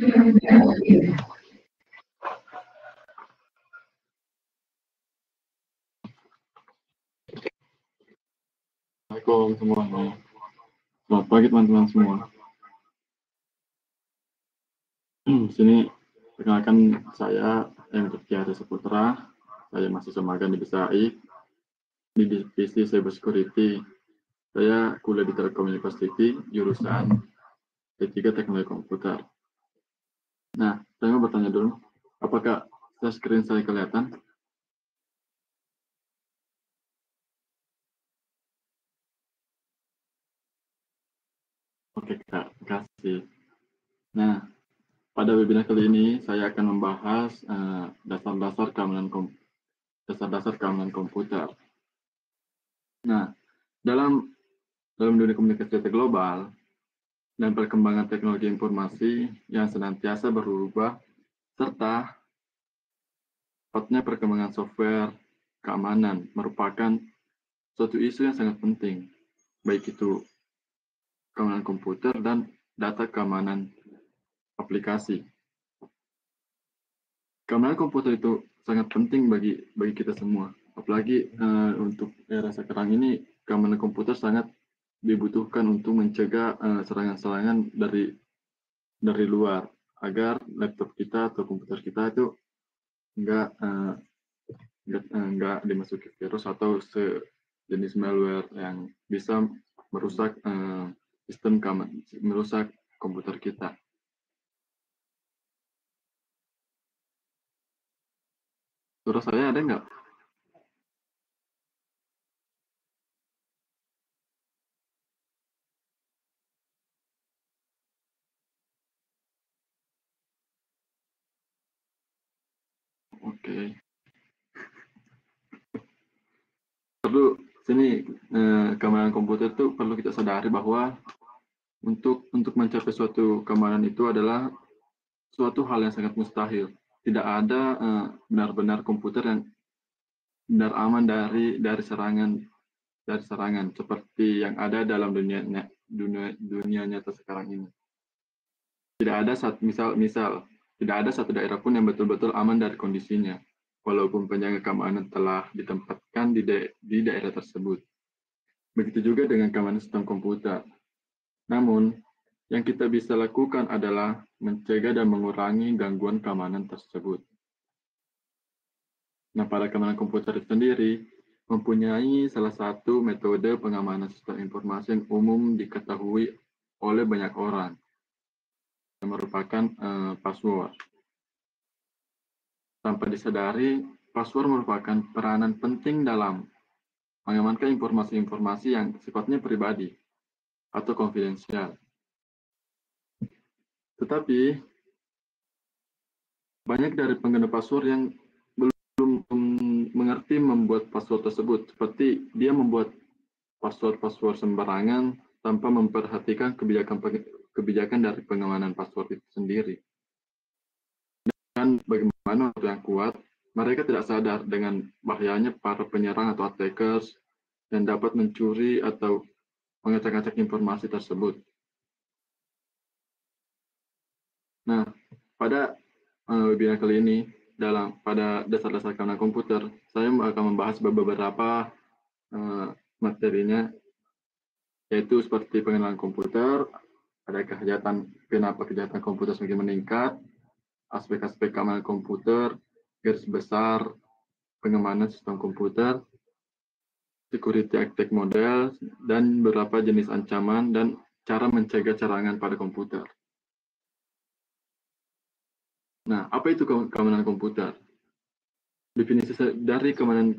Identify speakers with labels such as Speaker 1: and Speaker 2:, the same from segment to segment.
Speaker 1: Assalamualaikum semuanya. Selamat pagi teman-teman semua. Sini perkenalkan saya Enrique Arya Saputra. Saya mahasiswa magang di BSAI di divisi Cyber Security. Saya kuliah di Telkom University, jurusan D3 Teknologi Komputer. Nah, saya mau bertanya dulu, apakah screen saya kelihatan? Oke, Kak, terima kasih. Nah, pada webinar kali ini saya akan membahas dasar-dasar keamanan komputer. Nah, dalam dunia komunikasi data global dan perkembangan teknologi informasi yang senantiasa berubah, serta cepatnya perkembangan software keamanan merupakan suatu isu yang sangat penting, baik itu keamanan komputer dan data keamanan aplikasi. Keamanan komputer itu sangat penting bagi kita semua, apalagi untuk era sekarang ini keamanan komputer sangat dibutuhkan untuk mencegah serangan-serangan dari luar, agar laptop kita atau komputer kita itu nggak dimasuki virus atau sejenis malware yang bisa merusak sistem keamanan, merusak komputer kita. Suara saya ada nggak? Oke. Perlu sini keamanan komputer itu perlu kita sadari bahwa untuk mencapai suatu keamanan itu adalah suatu hal yang sangat mustahil. Tidak ada benar-benar komputer yang benar aman dari serangan seperti yang ada dalam dunia nyata sekarang ini. Tidak ada misal tidak ada satu daerah pun yang betul-betul aman dari kondisinya, walaupun penjaga keamanan telah ditempatkan di daerah tersebut. Begitu juga dengan keamanan sistem komputer. Namun, yang kita bisa lakukan adalah mencegah dan mengurangi gangguan keamanan tersebut. Nah, pada keamanan komputer itu sendiri mempunyai salah satu metode pengamanan sistem informasi yang umum diketahui oleh banyak orang, yang merupakan password. Tanpa disadari, password merupakan peranan penting dalam mengamankan informasi-informasi yang sifatnya pribadi atau konfidensial. Tetapi, banyak dari pengguna password yang belum mengerti membuat password tersebut, seperti dia membuat password sembarangan tanpa memperhatikan kebijakan dari pengamanan password itu sendiri. Dan bagaimana orang yang kuat, mereka tidak sadar dengan bahayanya para penyerang atau attackers yang dapat mencuri atau mengacak-acak informasi tersebut. Nah, pada webinar kali ini, pada dasar-dasar keamanan komputer, saya akan membahas beberapa materinya, yaitu seperti pengenalan komputer, ada kenapa kejahatan komputer semakin meningkat, aspek-aspek keamanan komputer, garis besar pengamanan sistem komputer, security attack model, dan beberapa jenis ancaman dan cara mencegah serangan pada komputer. Nah, apa itu keamanan komputer? Definisi dari keamanan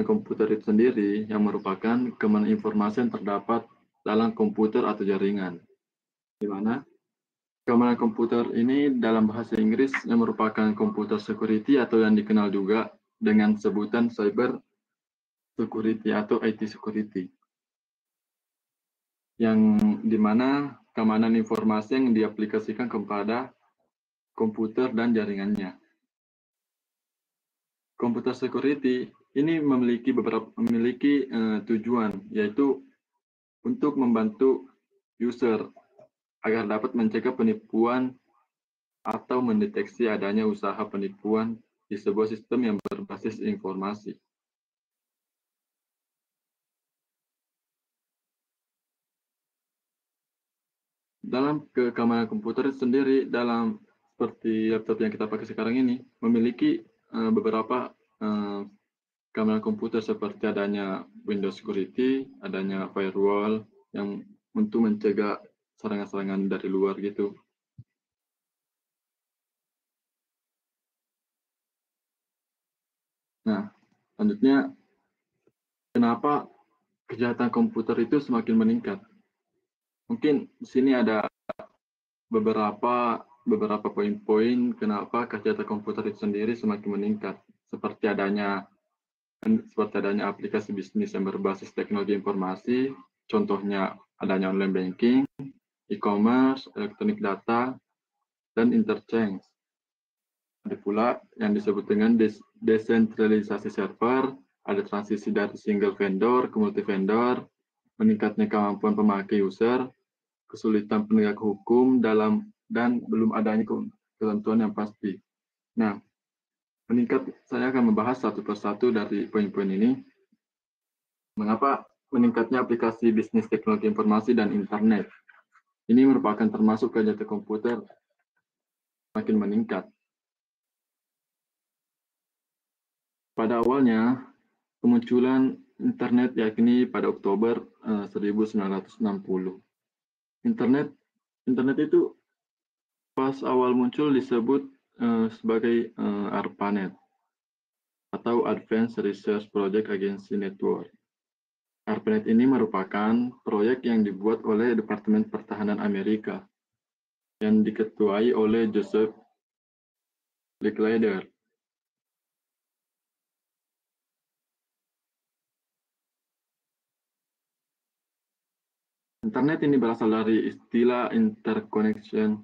Speaker 1: komputer itu sendiri yang merupakan keamanan informasi yang terdapat dalam komputer atau jaringan. Di mana keamanan komputer ini dalam bahasa Inggris yang merupakan computer security atau yang dikenal juga dengan sebutan cyber security atau IT security. Yang dimana keamanan informasi yang diaplikasikan kepada komputer dan jaringannya. Computer security ini memiliki tujuan, yaitu untuk membantu user agar dapat mencegah penipuan atau mendeteksi adanya usaha penipuan di sebuah sistem yang berbasis informasi. Dalam keamanan komputer sendiri, dalam seperti laptop yang kita pakai sekarang ini, memiliki beberapa keamanan komputer seperti adanya Windows Security, adanya firewall yang untuk mencegah serangan-serangan dari luar gitu. Nah, selanjutnya, kenapa kejahatan komputer itu semakin meningkat? Mungkin di sini ada beberapa poin-poin kenapa kejahatan komputer itu sendiri semakin meningkat, seperti adanya aplikasi bisnis yang berbasis teknologi informasi, contohnya adanya online banking, e-commerce, elektronik data, dan interchange. Ada pula yang disebut dengan desentralisasi server, ada transisi dari single vendor ke multi vendor, meningkatnya kemampuan pemakai user, kesulitan penegak hukum dan belum adanya ketentuan yang pasti. Nah, saya akan membahas satu persatu dari poin-poin ini. Mengapa meningkatnya aplikasi bisnis teknologi informasi dan internet? Ini merupakan termasuk kejahatan komputer makin meningkat. Pada awalnya, kemunculan internet yakni pada Oktober 1960. Internet itu pas awal muncul disebut sebagai ARPANET atau Advanced Research Project Agency Network. ARPANET ini merupakan proyek yang dibuat oleh Departemen Pertahanan Amerika yang diketuai oleh Joseph Licklider. Internet ini berasal dari istilah interconnection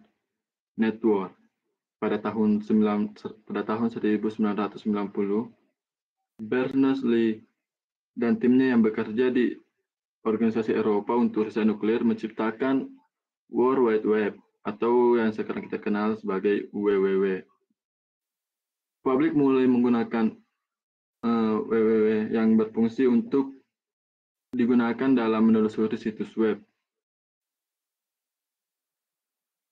Speaker 1: network. Pada tahun 1990, Berners-Lee dan timnya yang bekerja di Organisasi Eropa untuk Riset Nuklir menciptakan World Wide Web atau yang sekarang kita kenal sebagai WWW. Publik mulai menggunakan WWW yang berfungsi untuk digunakan dalam menelusuri situs web.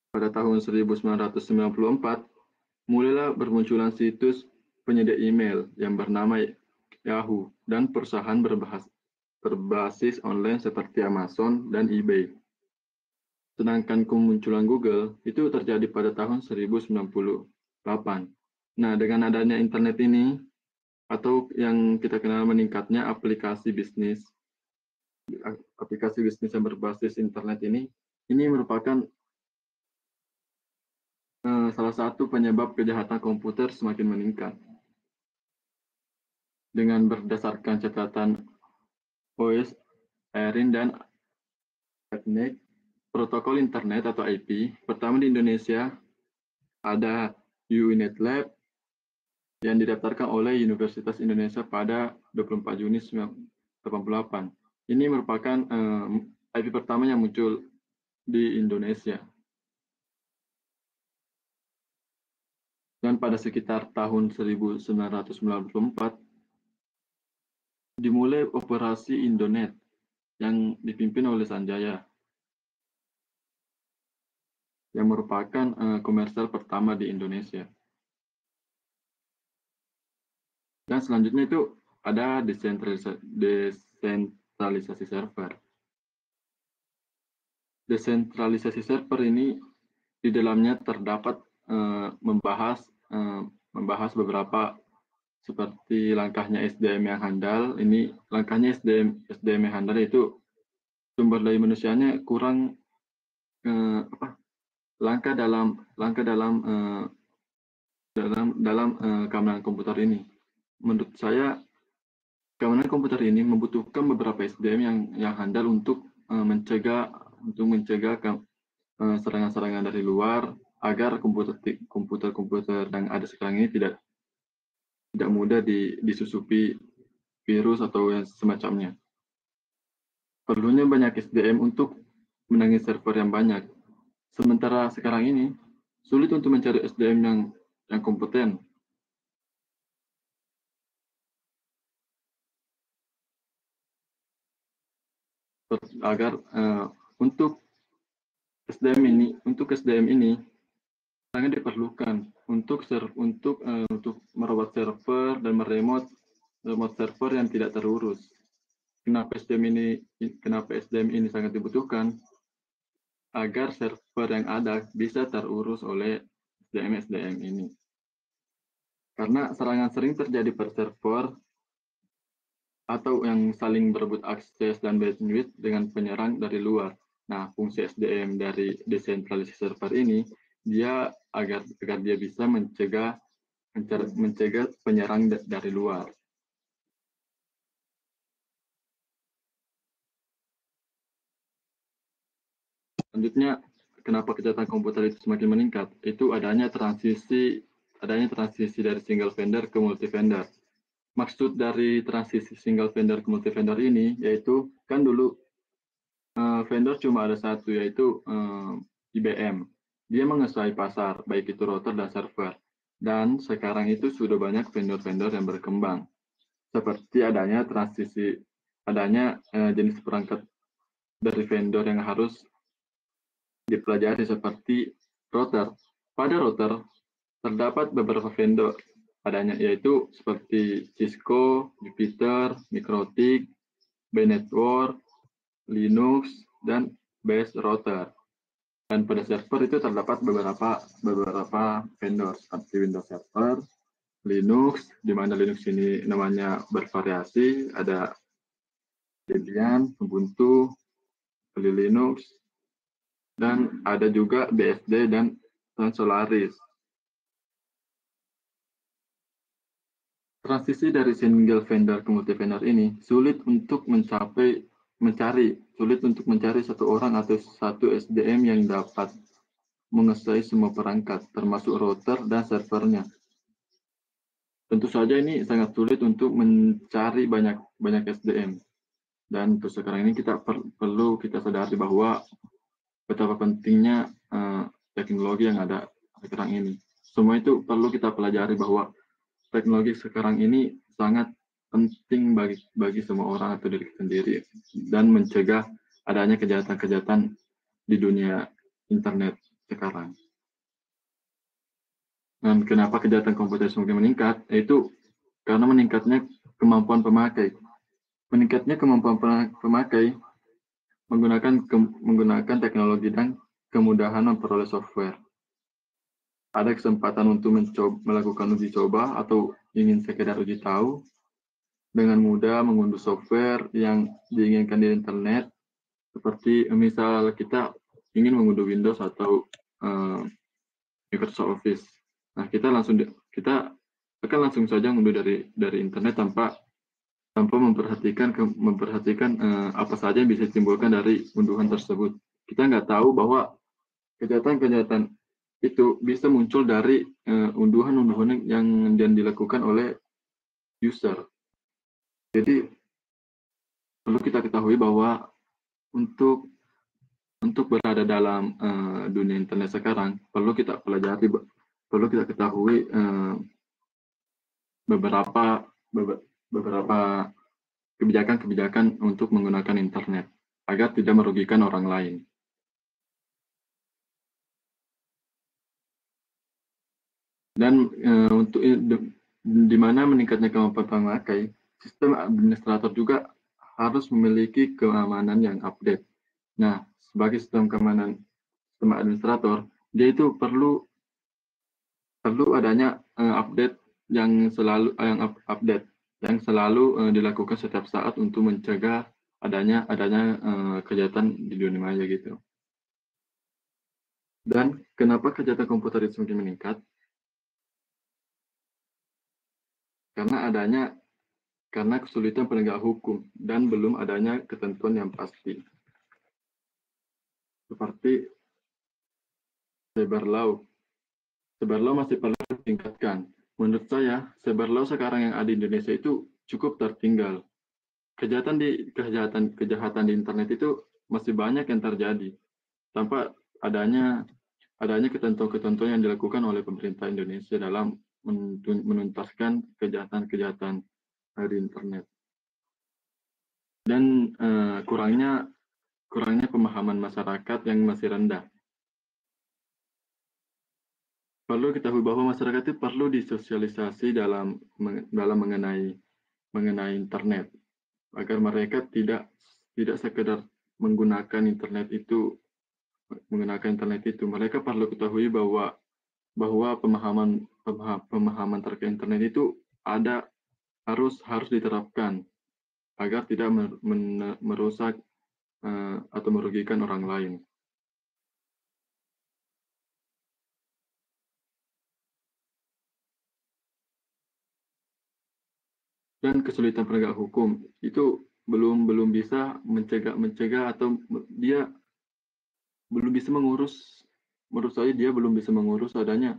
Speaker 1: Pada tahun 1994, mulailah bermunculan situs penyedia email yang bernama Yahoo dan perusahaan berbasis online seperti Amazon dan eBay. Sedangkan kemunculan Google itu terjadi pada tahun 1998. Nah, dengan adanya internet ini, atau yang kita kenal meningkatnya aplikasi bisnis yang berbasis internet ini merupakan salah satu penyebab kejahatan komputer semakin meningkat. Dengan berdasarkan catatan OS, Erin dan Etnik, protokol internet atau IP pertama di Indonesia ada UINET Lab yang didaftarkan oleh Universitas Indonesia pada 24 Juni 1988. Ini merupakan IP pertama yang muncul di Indonesia. Dan pada sekitar tahun 1994, dimulai operasi Indonet yang dipimpin oleh Sanjaya, yang merupakan komersial pertama di Indonesia. Dan selanjutnya itu ada desentralisasi server. Desentralisasi server ini di dalamnya terdapat membahas beberapa seperti langkahnya SDM yang handal. Ini langkahnya SDM yang handal itu sumber daya manusianya kurang langka dalam keamanan komputer ini. Menurut saya keamanan komputer ini membutuhkan beberapa SDM yang handal untuk mencegah serangan-serangan dari luar agar komputer yang ada sekarang ini tidak mudah disusupi virus atau yang semacamnya. Perlunya banyak SDM untuk menangani server yang banyak. Sementara sekarang ini sulit untuk mencari SDM yang kompeten. Agar untuk SDM ini sangat diperlukan untuk merawat server dan meremote server yang tidak terurus. Kenapa SDM ini sangat dibutuhkan? Agar server yang ada bisa terurus oleh SDM ini. Karena serangan sering terjadi per server atau yang saling berebut akses dan bandwidth dengan penyerang dari luar. Nah, fungsi SDM dari desentralisasi server ini dia agar dia bisa mencegah penyerang dari luar. Selanjutnya, kenapa kejahatan komputer itu semakin meningkat? Itu adanya transisi dari single vendor ke multi vendor. Maksud dari transisi single vendor ke multi vendor ini yaitu kan dulu vendor cuma ada satu, yaitu IBM. Dia menguasai pasar, baik itu router dan server. Dan sekarang itu sudah banyak vendor-vendor yang berkembang. Seperti adanya jenis perangkat dari vendor yang harus dipelajari seperti router. Pada router, terdapat beberapa vendor yaitu seperti Cisco, Jupiter, Mikrotik, B-Network, Linux, dan base router. Dan pada server itu terdapat beberapa vendor seperti Windows Server, Linux, di mana Linux ini namanya bervariasi, ada Debian, Ubuntu, Linux, dan ada juga BSD dan Solaris. Transisi dari single vendor ke multi vendor ini sulit untuk mencari satu orang atau satu SDM yang dapat menguasai semua perangkat, termasuk router dan servernya. Tentu saja ini sangat sulit untuk mencari banyak SDM. Dan untuk sekarang ini perlu kita sadari bahwa betapa pentingnya teknologi yang ada sekarang ini. Semua itu perlu kita pelajari bahwa teknologi sekarang ini sangat penting bagi semua orang atau diri sendiri dan mencegah adanya kejahatan-kejahatan di dunia internet sekarang. Dan kenapa kejahatan komputer semakin meningkat? Yaitu karena meningkatnya kemampuan pemakai. Meningkatnya kemampuan pemakai menggunakan teknologi dan kemudahan memperoleh software. Ada kesempatan untuk melakukan uji coba atau ingin sekedar uji tahu dengan mudah mengunduh software yang diinginkan di internet, seperti misal kita ingin mengunduh Windows atau Microsoft Office. Nah, kita akan langsung saja mengunduh dari internet tanpa memperhatikan apa saja yang bisa ditimbulkan dari unduhan tersebut. Kita nggak tahu bahwa kejahatan itu bisa muncul dari unduhan-unduhan yang dilakukan oleh user. Jadi perlu kita ketahui bahwa untuk berada dalam dunia internet sekarang perlu kita ketahui beberapa kebijakan untuk menggunakan internet agar tidak merugikan orang lain. Dan untuk di mana meningkatnya kemampuan pemakai, sistem administrator juga harus memiliki keamanan yang update. Nah, sebagai sistem administrator, dia itu perlu adanya update yang selalu dilakukan setiap saat untuk mencegah adanya kejahatan di dunia maya gitu. Dan kenapa kejahatan komputer itu semakin meningkat? Karena kesulitan penegak hukum dan belum adanya ketentuan yang pasti. Seperti cyber law. Cyber law masih perlu ditingkatkan. Menurut saya, cyber law sekarang yang ada di Indonesia itu cukup tertinggal. Kejahatan di internet itu masih banyak yang terjadi tanpa adanya adanya ketentuan-ketentuan yang dilakukan oleh pemerintah Indonesia dalam menuntaskan kejahatan-kejahatan di internet. Dan kurangnya pemahaman masyarakat yang masih rendah. Perlu diketahui bahwa masyarakat itu perlu disosialisasi dalam mengenai internet, agar mereka tidak sekedar menggunakan internet itu. Mereka perlu ketahui bahwa pemahaman terkait internet itu harus diterapkan agar tidak merusak atau merugikan orang lain. Dan kesulitan penegak hukum itu belum bisa mencegah atau dia belum bisa mengurus. Menurut saya dia belum bisa mengurus adanya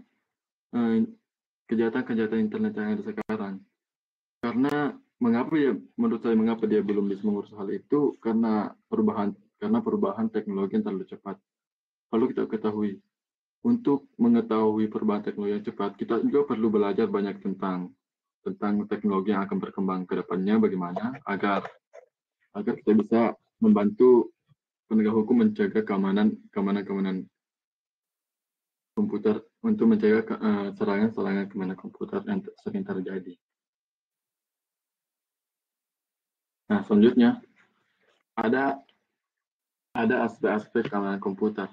Speaker 1: kejahatan internet yang ada sekarang. Karena menurut saya mengapa dia belum bisa mengurus hal itu, karena perubahan teknologi yang terlalu cepat. Perlu kita ketahui, untuk mengetahui perubahan teknologi yang cepat, kita juga perlu belajar banyak tentang teknologi yang akan berkembang ke depannya, bagaimana agar kita bisa membantu penegak hukum menjaga keamanan komputer, untuk mencegah serangan keamanan komputer yang sering terjadi. Nah, selanjutnya ada aspek-aspek keamanan komputer.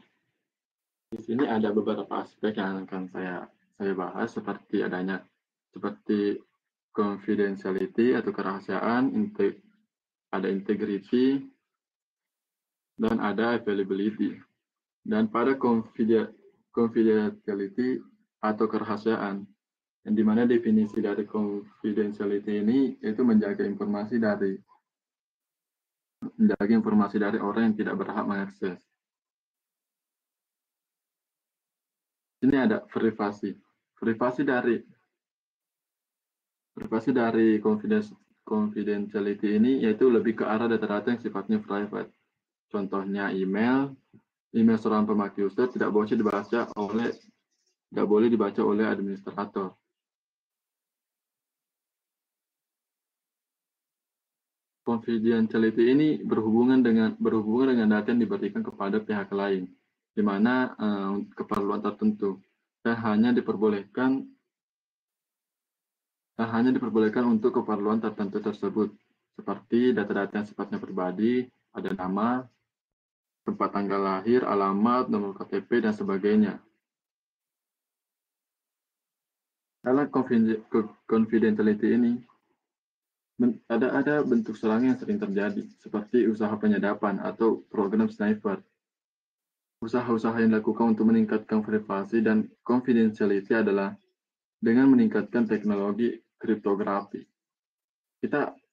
Speaker 1: Di sini ada beberapa aspek yang akan saya bahas, seperti confidentiality atau kerahasiaan, ada integrity, dan ada availability. Dan pada confidentiality atau kerahasiaan, yang dimana definisi dari confidentiality ini yaitu menjaga informasi dari orang yang tidak berhak mengakses. Ini ada privasi dari confidentiality ini, yaitu lebih ke arah data-data yang sifatnya private. Contohnya email seorang pemakai user tidak boleh dibaca oleh administrator. Confidentiality ini berhubungan dengan data yang diberikan kepada pihak lain, di mana keperluan tertentu, dan hanya diperbolehkan untuk keperluan tertentu tersebut, seperti data-data yang sifatnya pribadi, ada nama, tempat tanggal lahir, alamat, nomor KTP, dan sebagainya. Dalam confidentiality ini, ada bentuk serangan yang sering terjadi, seperti usaha penyadapan atau program sniper. Usaha-usaha yang dilakukan untuk meningkatkan privasi dan confidentiality adalah dengan meningkatkan teknologi kriptografi.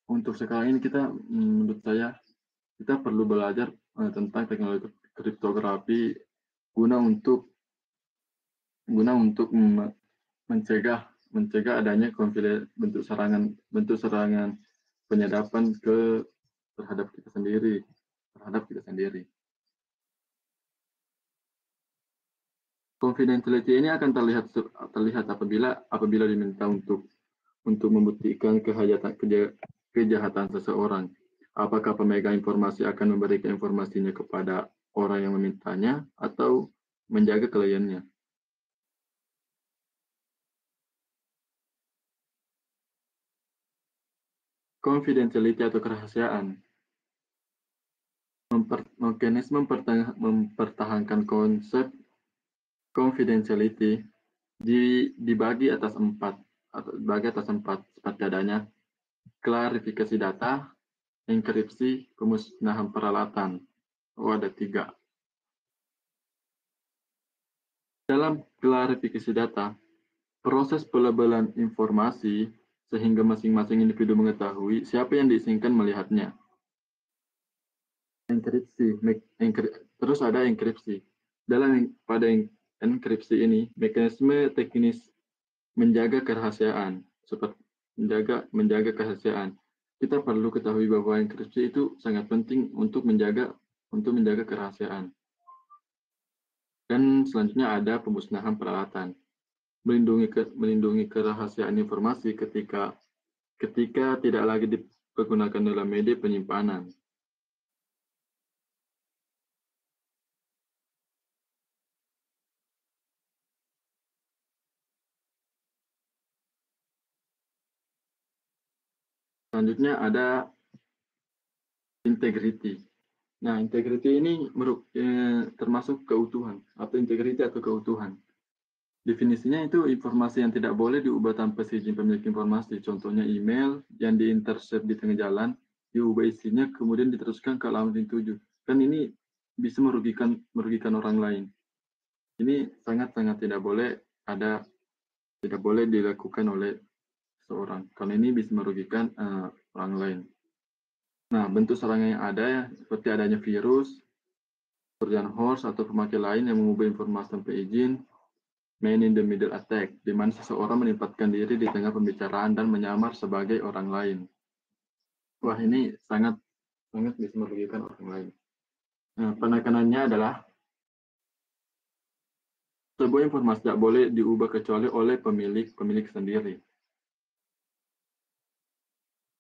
Speaker 1: Untuk sekarang ini menurut saya, kita perlu belajar tentang teknologi kriptografi guna untuk mencegah adanya bentuk serangan penyadapan terhadap kita sendiri. Confidentiality ini akan terlihat apabila diminta untuk membuktikan kejahatan seseorang. Apakah pemegang informasi akan memberikan informasinya kepada orang yang memintanya atau menjaga kliennya. Confidentiality atau kerahasiaan. Mekanisme mempertahankan konsep confidentiality dibagi atas empat, seperti adanya klarifikasi data, enkripsi, pemusnahan peralatan. Ada 3. Dalam klarifikasi data, proses pelabelan informasi sehingga masing-masing individu mengetahui siapa yang diizinkan melihatnya. Terus ada enkripsi. Pada enkripsi ini, mekanisme teknis menjaga kerahasiaan. Kita perlu ketahui bahwa enkripsi itu sangat penting untuk menjaga kerahasiaan. Dan selanjutnya ada pemusnahan peralatan, melindungi kerahasiaan informasi ketika tidak lagi dipergunakan dalam media penyimpanan. Selanjutnya ada integrity. Nah, integrity ini termasuk keutuhan atau integrity atau keutuhan. Definisinya itu informasi yang tidak boleh diubah tanpa seizin pemilik informasi. Contohnya email yang diintercept di tengah jalan, diubah isinya, kemudian diteruskan ke alamat yang dituju. Kan ini bisa merugikan orang lain. Ini sangat-sangat tidak boleh dilakukan oleh seorang, karena ini bisa merugikan orang lain. Nah, bentuk serangan yang ada ya, seperti adanya virus, Trojan horse atau pemakai lain yang mengubah informasi tanpa izin, man in the middle attack, di mana seseorang menempatkan diri di tengah pembicaraan dan menyamar sebagai orang lain. Wah, ini sangat bisa merugikan orang lain. Nah, penekanannya adalah sebuah informasi tidak boleh diubah kecuali oleh pemilik sendiri.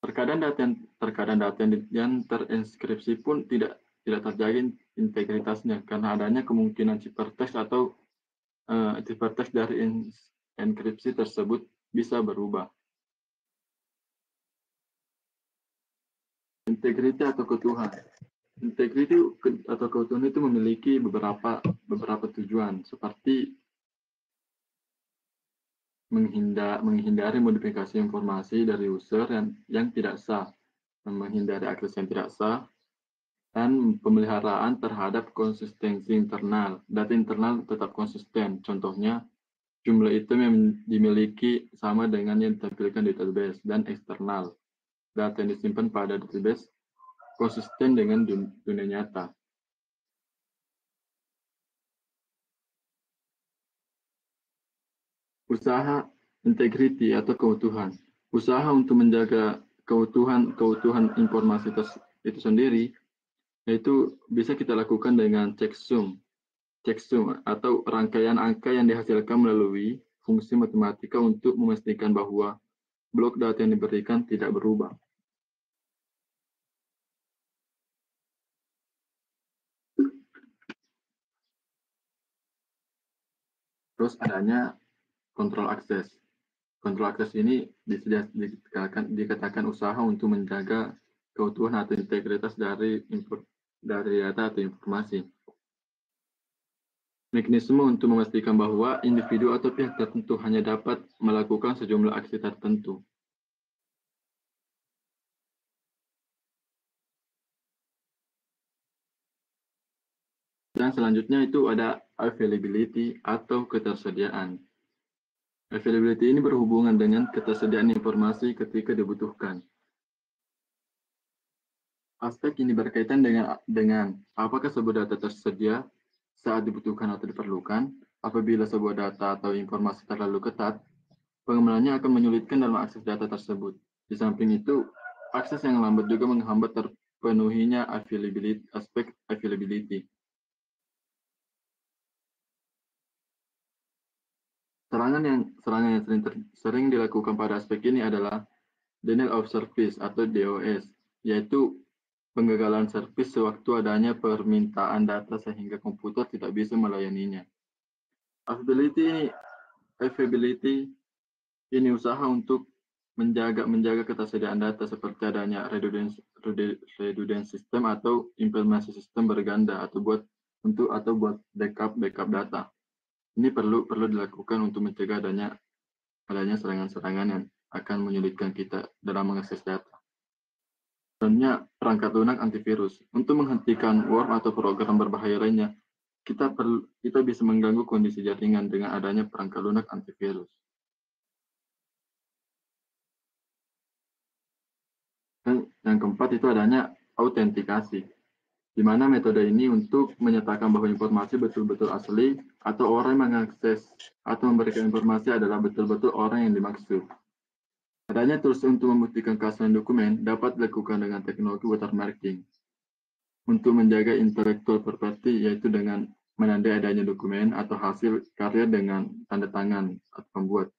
Speaker 1: Terkadang data yang terinskripsi pun tidak terjaga integritasnya karena adanya kemungkinan ciphertext atau ciphertext dari enkripsi tersebut bisa berubah. Integriti atau keutuhan. Integriti atau keutuhan itu memiliki beberapa tujuan seperti menghindari modifikasi informasi dari user yang tidak sah, menghindari akses yang tidak sah, dan pemeliharaan terhadap konsistensi internal. Data internal tetap konsisten. Contohnya, jumlah item yang dimiliki sama dengan yang ditampilkan di database, dan eksternal. Data yang disimpan pada database konsisten dengan dunia nyata. Usaha integriti atau keutuhan. Usaha untuk menjaga keutuhan informasi itu sendiri, yaitu bisa kita lakukan dengan checksum atau rangkaian angka yang dihasilkan melalui fungsi matematika untuk memastikan bahwa blok data yang diberikan tidak berubah. Terus adanya kontrol akses. Kontrol akses ini bisa dikatakan usaha untuk menjaga keutuhan atau integritas dari data atau informasi. Mekanisme untuk memastikan bahwa individu atau pihak tertentu hanya dapat melakukan sejumlah aksi tertentu. Dan selanjutnya itu ada availability atau ketersediaan. Availability ini berhubungan dengan ketersediaan informasi ketika dibutuhkan. Aspek ini berkaitan dengan apakah sebuah data tersedia saat dibutuhkan atau diperlukan. Apabila sebuah data atau informasi terlalu ketat, pengenalannya akan menyulitkan dalam akses data tersebut. Di samping itu, akses yang lambat juga menghambat terpenuhinya aspek availability. Serangan yang sering dilakukan pada aspek ini adalah denial of service atau DOS, yaitu penggagalan servis sewaktu adanya permintaan data sehingga komputer tidak bisa melayaninya. Availability ini usaha untuk menjaga ketersediaan data seperti adanya redundant system atau implementasi sistem berganda atau buat backup data. Ini perlu dilakukan untuk mencegah adanya serangan-serangan yang akan menyulitkan kita dalam mengakses data. Selanjutnya, perangkat lunak antivirus. Untuk menghentikan worm atau program berbahaya lainnya, kita bisa mengganggu kondisi jaringan dengan adanya perangkat lunak antivirus. Dan yang keempat itu adanya autentikasi, di mana metode ini untuk menyatakan bahwa informasi betul-betul asli atau orang yang mengakses atau memberikan informasi adalah betul-betul orang yang dimaksud. Adanya tools untuk membuktikan keaslian dokumen dapat dilakukan dengan teknologi watermarking untuk menjaga intellectual property, yaitu dengan menandai adanya dokumen atau hasil karya dengan tanda tangan atau pembuat.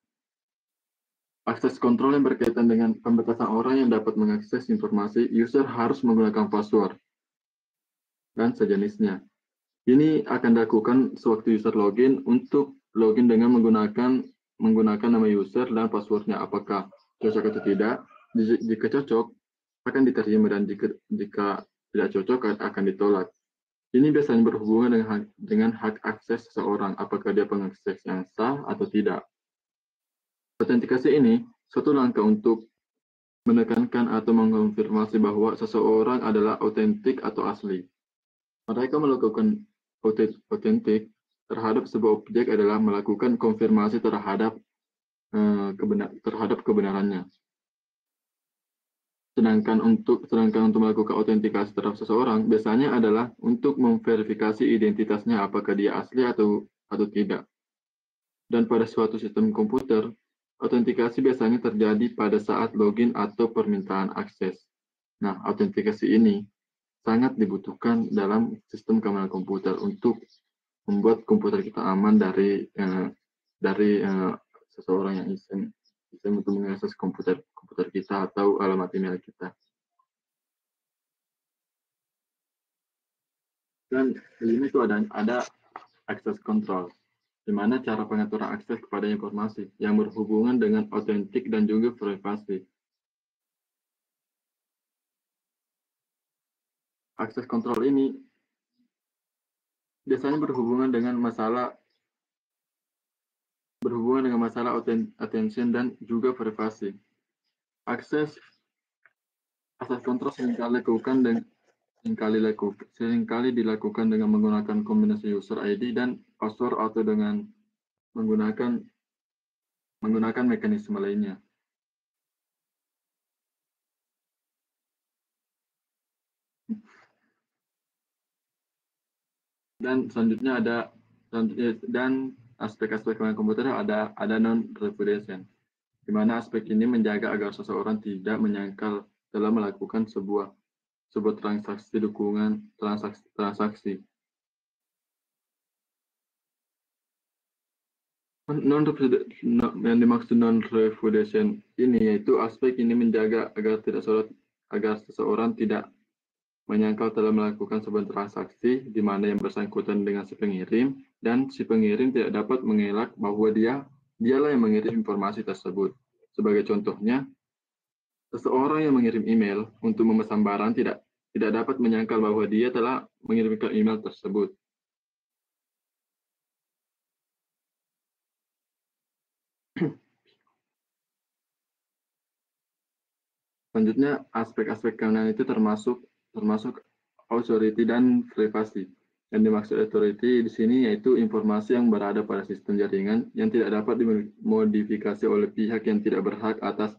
Speaker 1: Akses kontrol yang berkaitan dengan pembatasan orang yang dapat mengakses informasi, user harus menggunakan password dan sejenisnya. Ini akan dilakukan sewaktu user login untuk login dengan menggunakan nama user dan passwordnya. Apakah cocok atau tidak? Jika cocok, akan diterima, dan jika tidak cocok akan ditolak. Ini biasanya berhubungan dengan hak akses seseorang, apakah dia pengakses yang sah atau tidak. Autentikasi ini suatu langkah untuk menekankan atau mengkonfirmasi bahwa seseorang adalah autentik atau asli. Mereka melakukan autentik terhadap sebuah objek adalah melakukan konfirmasi terhadap kebenarannya. Sedangkan untuk melakukan autentikasi terhadap seseorang biasanya adalah untuk memverifikasi identitasnya, apakah dia asli atau tidak. Dan pada suatu sistem komputer, autentikasi biasanya terjadi pada saat login atau permintaan akses. Nah, autentikasi ini sangat dibutuhkan dalam sistem keamanan komputer untuk membuat komputer kita aman dari seseorang yang iseng untuk mengakses komputer kita atau alamat email kita. Dan di sini tuh ada akses kontrol, di mana cara pengaturan akses kepada informasi yang berhubungan dengan autentik dan juga privasi. Akses kontrol ini biasanya berhubungan dengan masalah attention dan juga privasi. Akses kontrol seringkali dilakukan dengan menggunakan kombinasi user ID dan password atau dengan menggunakan mekanisme lainnya. Dan selanjutnya aspek-aspek komputer ada non-repudiation, di mana aspek ini menjaga agar seseorang tidak menyangkal dalam melakukan sebuah transaksi transaksi. Yang dimaksud non-repudiation ini yaitu aspek ini menjaga agar seseorang tidak menyangkal dalam melakukan sebuah transaksi di mana yang bersangkutan dengan si pengirim, dan si pengirim tidak dapat mengelak bahwa dialah yang mengirim informasi tersebut. Sebagai contohnya, seseorang yang mengirim email untuk memesan barang tidak dapat menyangkal bahwa dia telah mengirimkan email tersebut. Selanjutnya, aspek-aspek keamanan itu termasuk authority dan privasi. Yang dimaksud authority di sini yaitu informasi yang berada pada sistem jaringan yang tidak dapat dimodifikasi oleh pihak yang tidak berhak atas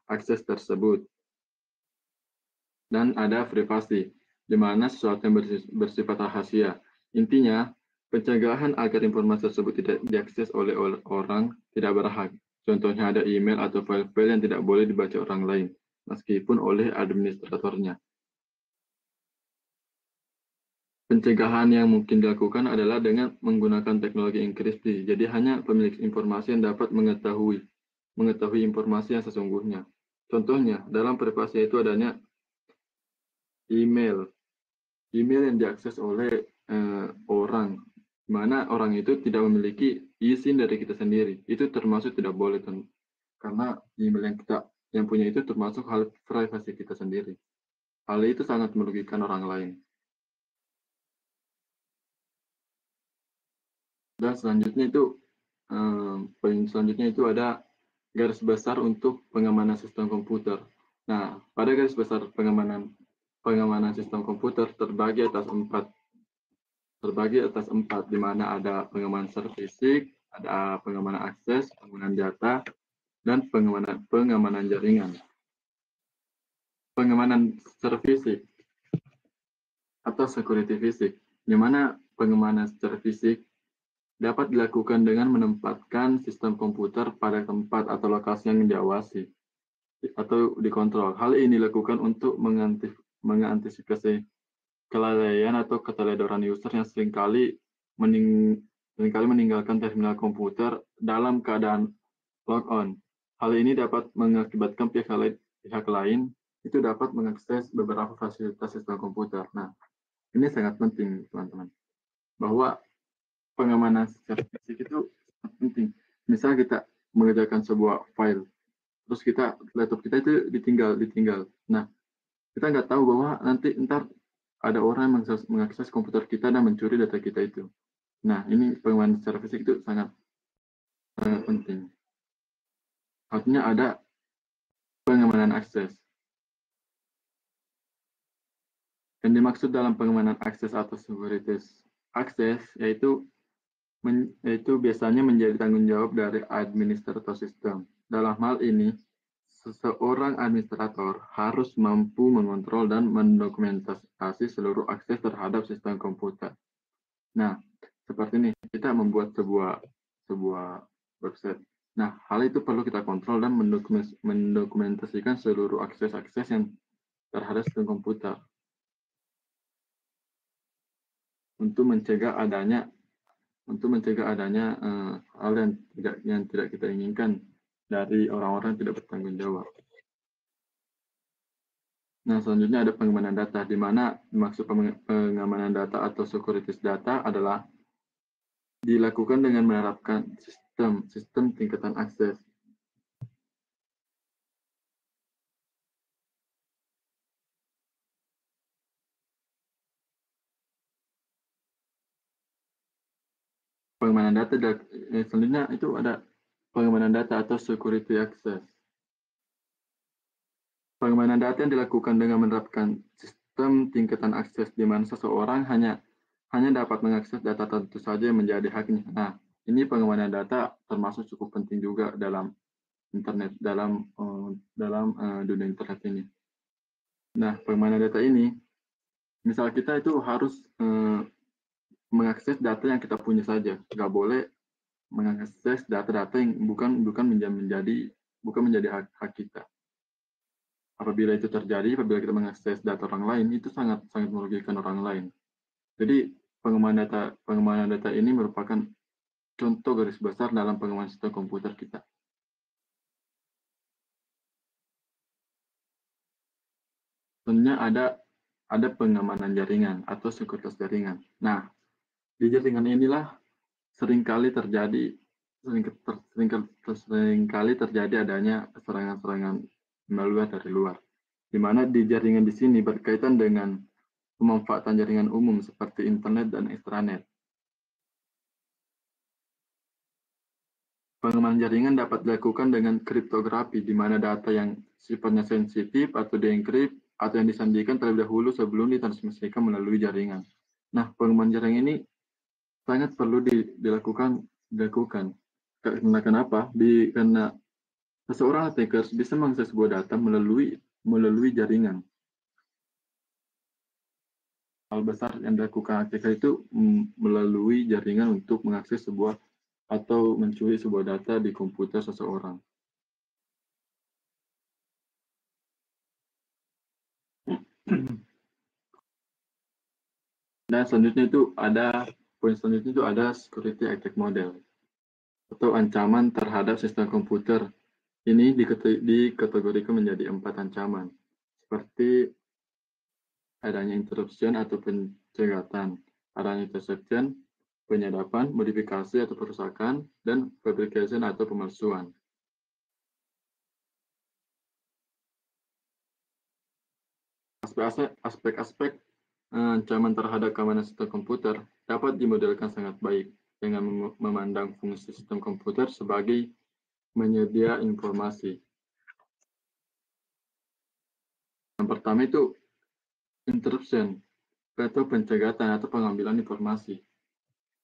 Speaker 1: akses tersebut. Dan ada privasi, di mana sesuatu yang bersifat rahasia. Intinya, pencegahan agar informasi tersebut tidak diakses oleh orang tidak berhak. Contohnya ada email atau file-file yang tidak boleh dibaca orang lain, meskipun oleh administratornya. Pencegahan yang mungkin dilakukan adalah dengan menggunakan teknologi enkripsi. Jadi hanya pemilik informasi yang dapat mengetahui informasi yang sesungguhnya. Contohnya, dalam privasi itu adanya email yang diakses oleh orang, di mana orang itu tidak memiliki izin dari kita sendiri. Itu termasuk tidak boleh, karena email yang punya itu termasuk hal privasi kita sendiri. Hal itu sangat merugikan orang lain. Dan selanjutnya itu ada garis besar untuk pengamanan sistem komputer. Nah, pada garis besar pengamanan sistem komputer terbagi atas empat, di mana ada pengamanan secara fisik, ada pengamanan akses, penggunaan data, dan pengamanan jaringan. Pengamanan secara fisik atau security fisik, di mana pengamanan secara fisik dapat dilakukan dengan menempatkan sistem komputer pada tempat atau lokasi yang diawasi atau dikontrol. Hal ini dilakukan untuk mengantisipasi kelalaian atau keteledoran user yang seringkali seringkali meninggalkan terminal komputer dalam keadaan log on. Hal ini dapat mengakibatkan pihak lain itu dapat mengakses beberapa fasilitas sistem komputer. Nah, ini sangat penting, teman-teman, bahwa pengamanan secara fisik itu sangat penting. Misal kita mengerjakan sebuah file, terus laptop kita itu ditinggal. Nah, kita nggak tahu bahwa ntar ada orang yang mengakses komputer kita dan mencuri data kita itu. Nah, ini pengamanan secara fisik itu sangat penting. Artinya ada pengamanan akses. Yang dimaksud dalam pengamanan akses atau security akses yaitu biasanya menjadi tanggung jawab dari administrator sistem. Dalam hal ini, seseorang administrator harus mampu mengontrol dan mendokumentasi seluruh akses terhadap sistem komputer. Nah, seperti ini, kita membuat sebuah website. Nah, hal itu perlu kita kontrol dan mendokumentasikan seluruh akses-akses yang terhadap sistem komputer untuk mencegah adanya hal yang tidak kita inginkan dari orang-orang yang tidak bertanggung jawab. Nah, selanjutnya ada pengamanan data, di mana maksud pengamanan data atau security data adalah dilakukan dengan menerapkan sistem tingkatan akses. Pengamanan data selanjutnya itu ada pengamanan data atau security access. Pengamanan data yang dilakukan dengan menerapkan sistem tingkatan akses di mana seseorang hanya dapat mengakses data tentu saja yang menjadi haknya. Nah, ini pengamanan data termasuk cukup penting juga dalam internet, dalam dunia internet ini. Nah, pengamanan data ini, misal kita itu harus mengakses data yang kita punya saja, nggak boleh mengakses data-data yang bukan menjadi hak kita. Apabila itu terjadi, apabila kita mengakses data orang lain, itu sangat merugikan orang lain. Jadi pengamanan data ini merupakan contoh garis besar dalam pengamanan sistem komputer kita. Sebenarnya ada pengamanan jaringan atau sekuritas jaringan. Nah, di jaringan inilah seringkali terjadi adanya serangan-serangan malware dari luar. Di mana di jaringan di sini berkaitan dengan pemanfaatan jaringan umum seperti internet dan extranet. Pengamanan jaringan dapat dilakukan dengan kriptografi, di mana data yang sifatnya sensitif atau dienkrip atau yang disandikan terlebih dahulu sebelum ditransmisikan melalui jaringan. Nah, pengamanan jaringan ini sangat perlu dilakukan. Karena kenapa? Karena seseorang attacker bisa mengakses sebuah data melalui jaringan. Hal besar yang dilakukan attacker itu melalui jaringan untuk mengakses sebuah atau mencuri sebuah data di komputer seseorang. Dan selanjutnya itu ada security attack model atau ancaman terhadap sistem komputer. Ini dikategorikan menjadi 4 ancaman, seperti adanya interruption atau pencegatan, adanya interception, penyadapan, modifikasi atau perusakan, dan fabrication atau pemalsuan. Aspek-aspek ancaman terhadap keamanan sistem komputer dapat dimodelkan sangat baik dengan memandang fungsi sistem komputer sebagai menyedia informasi. Yang pertama itu interruption atau pencegatan atau pengambilan informasi.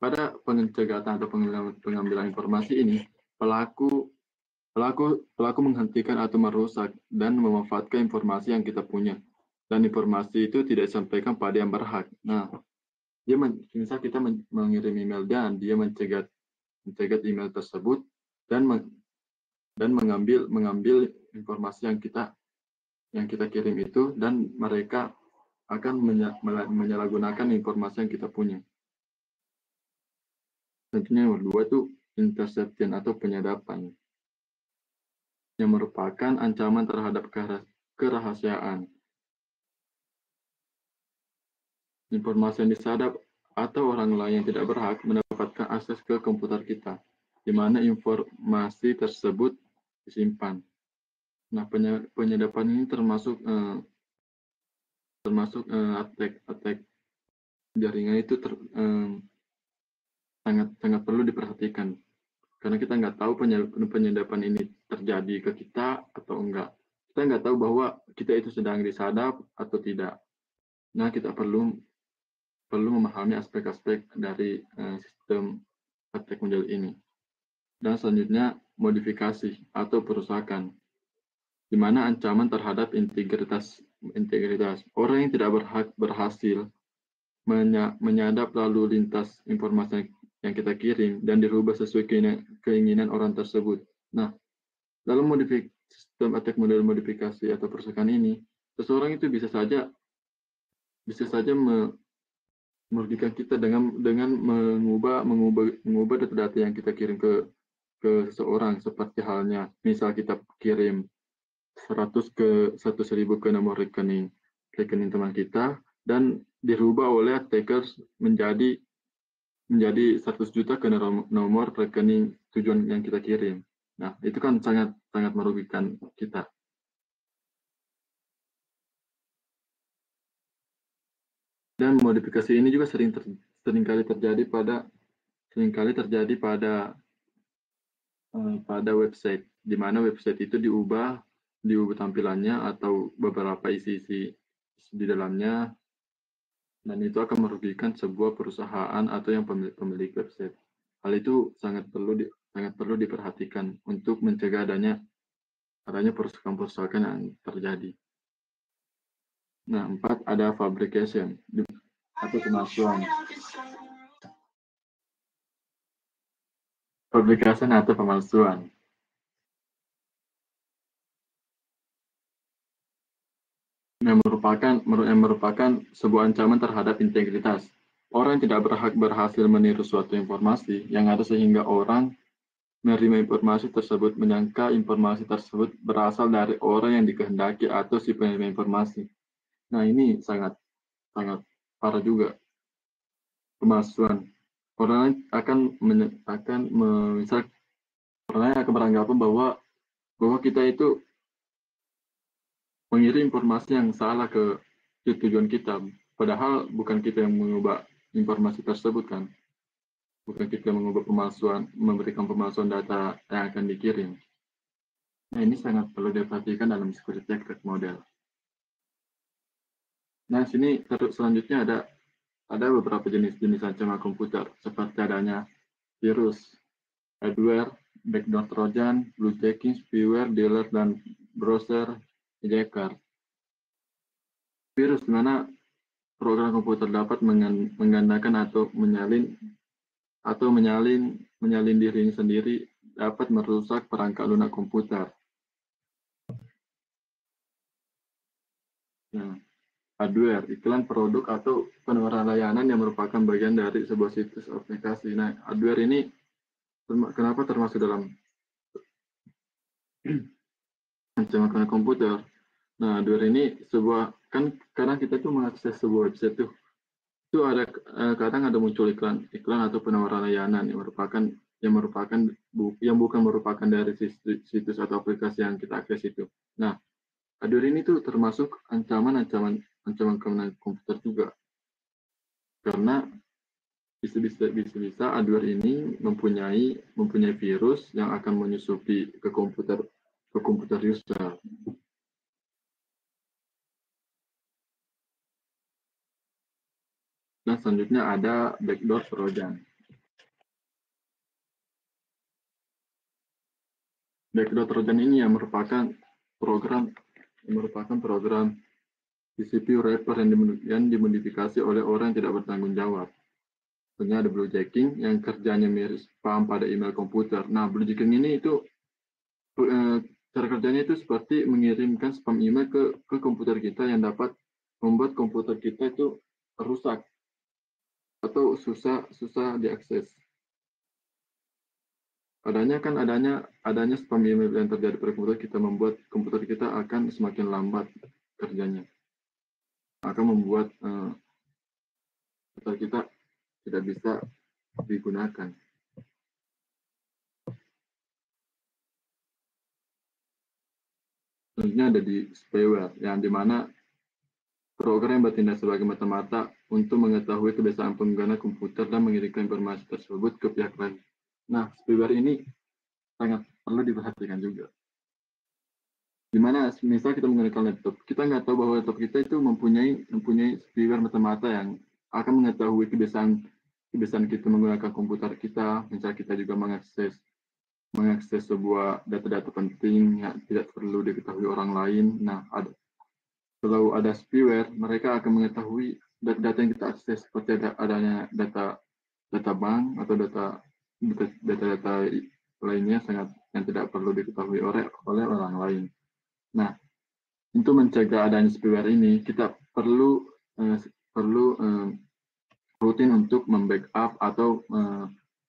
Speaker 1: Pada pencegatan atau pengambilan informasi ini, pelaku menghentikan atau merusak dan memanfaatkan informasi yang kita punya, dan informasi itu tidak disampaikan pada yang berhak. Nah, misal kita mengirim email dan dia mencegat email tersebut dan mengambil informasi yang kita kirim itu, dan mereka akan menyalahgunakan informasi yang kita punya. Tentunya yang kedua itu interception atau penyadapan, yang merupakan ancaman terhadap kerahasiaan. Informasi yang disadap atau orang lain yang tidak berhak mendapatkan akses ke komputer kita, di mana informasi tersebut disimpan. Nah, penyadapan ini termasuk attack jaringan itu sangat perlu diperhatikan, karena kita nggak tahu penyadapan ini terjadi ke kita atau enggak. Kita nggak tahu bahwa kita itu sedang disadap atau tidak. Nah, kita perlu memahami aspek-aspek dari sistem attack model ini. Dan selanjutnya, modifikasi atau perusakan, di mana ancaman terhadap integritas orang yang tidak berhasil menyadap lalu lintas informasi yang kita kirim dan dirubah sesuai keinginan orang tersebut. Nah, dalam sistem attack model modifikasi atau perusakan ini, seseorang itu bisa saja merugikan kita dengan mengubah data-data yang kita kirim ke seseorang, seperti halnya misal kita kirim 100.000 ke nomor rekening teman kita, dan dirubah oleh attackers menjadi 100 juta ke nomor rekening tujuan yang kita kirim. Nah, itu kan sangat merugikan kita. Dan modifikasi ini juga seringkali terjadi pada website, di mana website itu diubah tampilannya atau beberapa isi di dalamnya, dan itu akan merugikan sebuah perusahaan atau yang pemilik website. Hal itu sangat perlu diperhatikan untuk mencegah adanya perusakan yang terjadi. Nah, 4 ada fabrication atau pemalsuan. Fabrication atau pemalsuan yang merupakan sebuah ancaman terhadap integritas. Orang tidak berhasil meniru suatu informasi yang ada, sehingga orang menerima informasi tersebut menyangka informasi tersebut berasal dari orang yang dikehendaki atau si penerima informasi. Nah, ini sangat parah juga. Pemalsuan. Orang akan beranggapan bahwa kita itu mengirim informasi yang salah ke tujuan kita, padahal bukan kita yang mengubah informasi tersebut kan. Bukan kita memberikan pemalsuan data yang akan dikirim. Nah, ini sangat perlu diperhatikan dalam security attack model. Nah, sini selanjutnya ada beberapa jenis ancaman komputer, seperti adanya virus, adware, backdoor trojan, bluejacking, spyware, dealer, dan browser hijacker. Virus, di mana program komputer dapat menggandakan atau menyalin dirinya sendiri, dapat merusak perangkat lunak komputer. Nah, adware, iklan produk atau penawaran layanan yang merupakan bagian dari sebuah situs aplikasi. Nah, adware ini kenapa termasuk dalam ancaman komputer? Nah, adware ini karena kita tuh mengakses sebuah website tuh, itu ada kadang ada muncul iklan atau penawaran layanan yang bukan merupakan dari situs atau aplikasi yang kita akses itu. Nah, adware ini tuh termasuk ancaman keamanan komputer juga, karena bisa adware ini mempunyai virus yang akan menyusupi ke komputer user. Nah, selanjutnya ada backdoor trojan. Backdoor trojan ini yang merupakan program TCP wrapper yang dimodifikasi oleh orang yang tidak bertanggung jawab. Sebenarnya ada bluejacking yang kerjanya mirip spam pada email komputer. Nah, bluejacking ini itu cara kerjanya itu seperti mengirimkan spam email ke komputer kita yang dapat membuat komputer kita itu rusak atau susah diakses. adanya spam email yang terjadi pada komputer kita membuat komputer kita akan semakin lambat kerjanya, akan membuat komputer kita tidak bisa digunakan. Selanjutnya ada di spyware, yang dimana program yang bertindak sebagai mata-mata untuk mengetahui kebiasaan pengguna komputer dan mengirimkan informasi tersebut ke pihak lain. Nah, spyware ini sangat perlu diperhatikan juga. Dimana misal kita menggunakan laptop, kita nggak tahu bahwa laptop kita itu mempunyai spyware mata-mata yang akan mengetahui kebiasaan kita menggunakan komputer kita. Misal kita juga mengakses sebuah data-data penting yang tidak perlu diketahui orang lain. Nah, kalau ada spyware, mereka akan mengetahui data yang kita akses, seperti adanya data bank atau data lainnya yang tidak perlu diketahui oleh orang lain. Nah, untuk mencegah adanya spyware ini, kita perlu rutin untuk membackup atau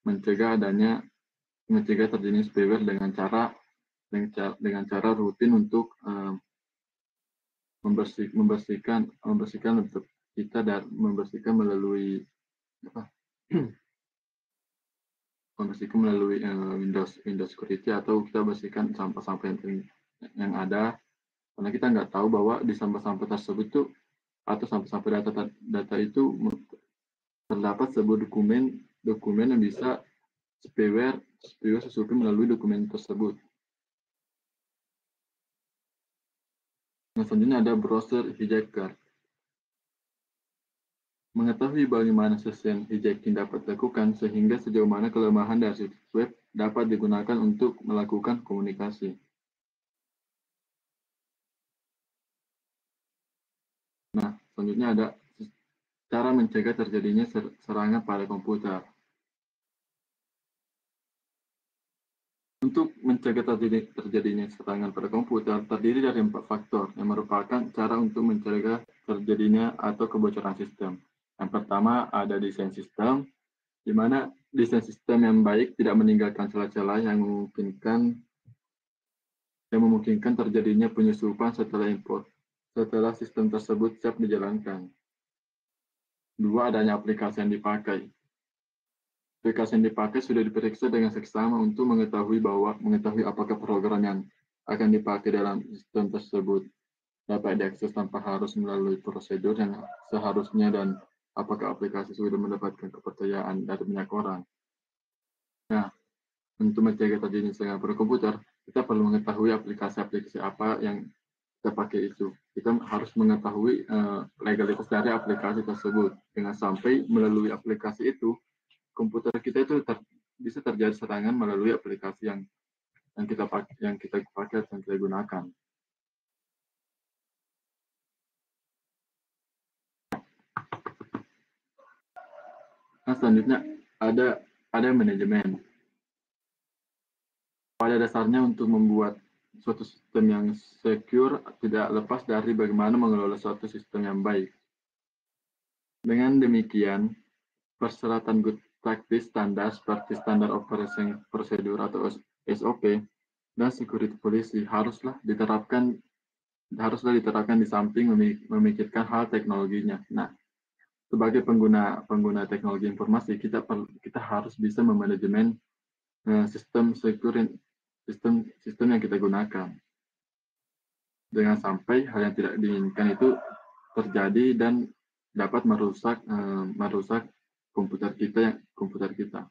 Speaker 1: mencegah terjadinya spyware dengan cara rutin untuk membersihkan laptop kita dan membersihkan melalui Windows Security, atau kita bersihkan sampah-sampah yang ada, karena kita nggak tahu bahwa di sampah-sampah tersebut tuh atau sampah-sampah data itu terdapat sebuah dokumen yang bisa spyware sesuai melalui dokumen tersebut. Nah, selanjutnya ada browser hijacker. Mengetahui bagaimana session hijacking dapat dilakukan sehingga sejauh mana kelemahan dari situs web dapat digunakan untuk melakukan komunikasi. Nah, selanjutnya ada cara mencegah terjadinya serangan pada komputer. Untuk mencegah terjadinya serangan pada komputer terdiri dari 4 faktor yang merupakan cara untuk mencegah terjadinya atau kebocoran sistem. Yang pertama ada desain sistem, di mana desain sistem yang baik tidak meninggalkan celah-celah yang memungkinkan terjadinya penyusupan setelah sistem tersebut siap dijalankan. 2. Adanya aplikasi yang dipakai. Aplikasi yang dipakai sudah diperiksa dengan seksama untuk mengetahui apakah program yang akan dipakai dalam sistem tersebut dapat diakses tanpa harus melalui prosedur yang seharusnya, dan apakah aplikasi sudah mendapatkan kepercayaan dari banyak orang. Nah, untuk mencegah terjadinya serangan pada komputer, kita perlu mengetahui aplikasi-aplikasi apa yang kita pakai itu. Kita harus mengetahui legalitas dari aplikasi tersebut. Jangan sampai melalui aplikasi itu, komputer kita itu bisa terjadi serangan melalui aplikasi yang kita pakai yang kita gunakan. Nah, selanjutnya ada manajemen. Pada dasarnya, untuk membuat suatu sistem yang secure tidak lepas dari bagaimana mengelola suatu sistem yang baik. Dengan demikian, persyaratan good practice standar seperti standar operation procedure atau SOP dan security policy haruslah diterapkan di samping memikirkan hal teknologinya. Nah, sebagai pengguna teknologi informasi, kita harus bisa memanajemen sistem yang kita gunakan. Jangan sampai hal yang tidak diinginkan itu terjadi dan dapat merusak komputer kita.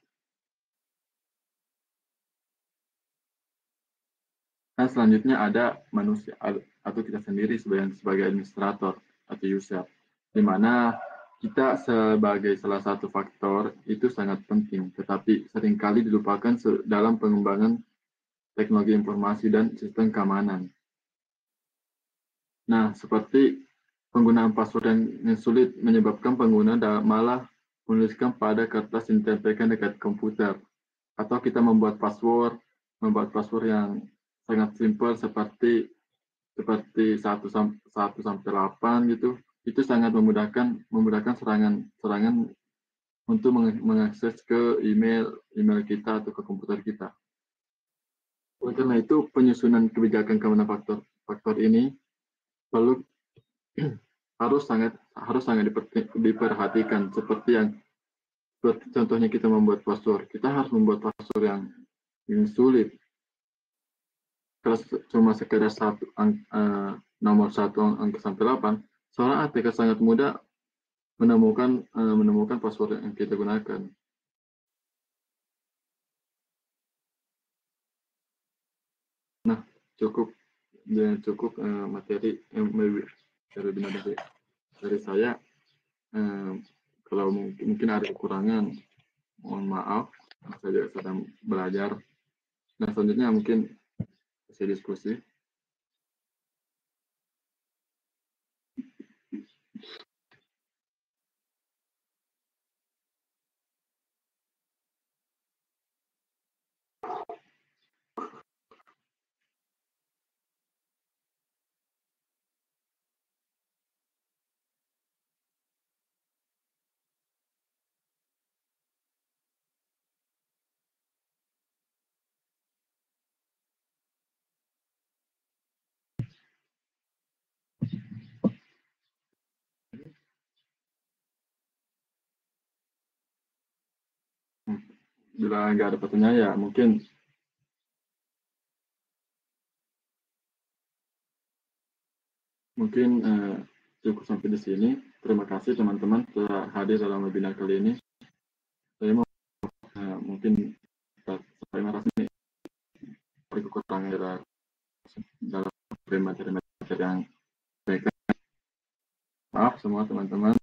Speaker 1: Nah, selanjutnya ada manusia atau kita sendiri sebagai administrator atau user, di mana kita sebagai salah satu faktor itu sangat penting, tetapi seringkali dilupakan dalam pengembangan teknologi informasi dan sistem keamanan. Nah, seperti penggunaan password yang sulit menyebabkan pengguna malah menuliskan pada kertas yang ditempelkan dekat komputer, atau kita membuat password yang sangat simpel seperti 1 sampai 8 gitu. Itu sangat memudahkan serangan untuk mengakses ke email kita atau ke komputer kita. Oleh karena itu, penyusunan kebijakan keamanan faktor ini perlu harus sangat diperhatikan, seperti contohnya kita membuat password. Kita harus membuat password yang sulit. Kalau cuma sekedar nomor 1 angka sampai 8, seorang attacker sangat mudah menemukan password yang kita gunakan. Nah, cukup materi dari saya. Kalau mungkin ada kekurangan, mohon maaf. Saya juga sedang belajar. Nah, selanjutnya mungkin bisa diskusi. Bila nggak ada pertanyaan, ya mungkin cukup sampai di sini. Terima kasih teman-teman telah hadir dalam webinar kali ini. Saya mau mungkin saya merasa kekurangan dalam materi-materi yang baik. Maaf semua teman-teman.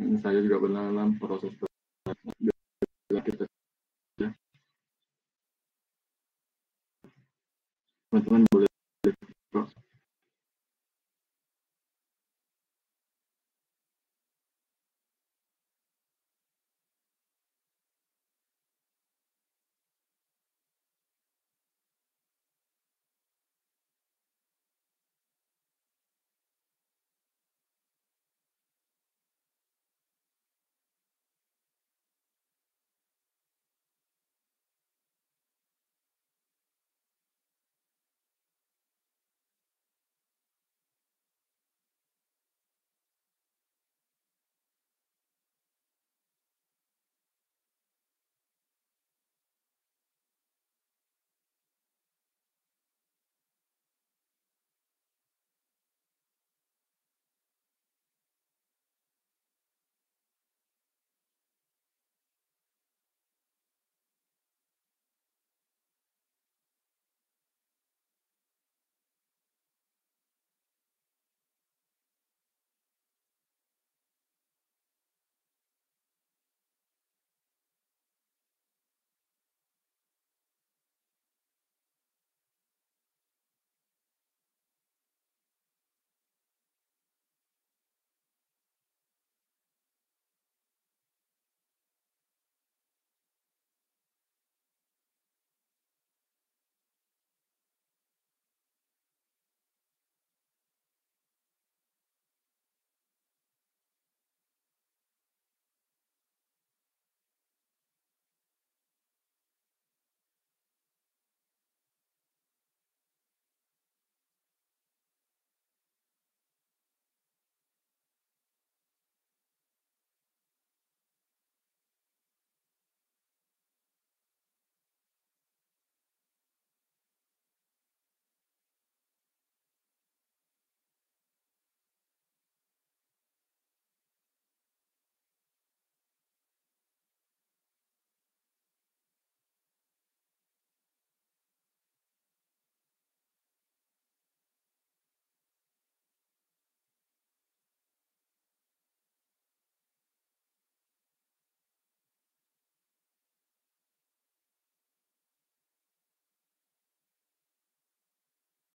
Speaker 1: Ini saya juga dalam proses kita. Teman-teman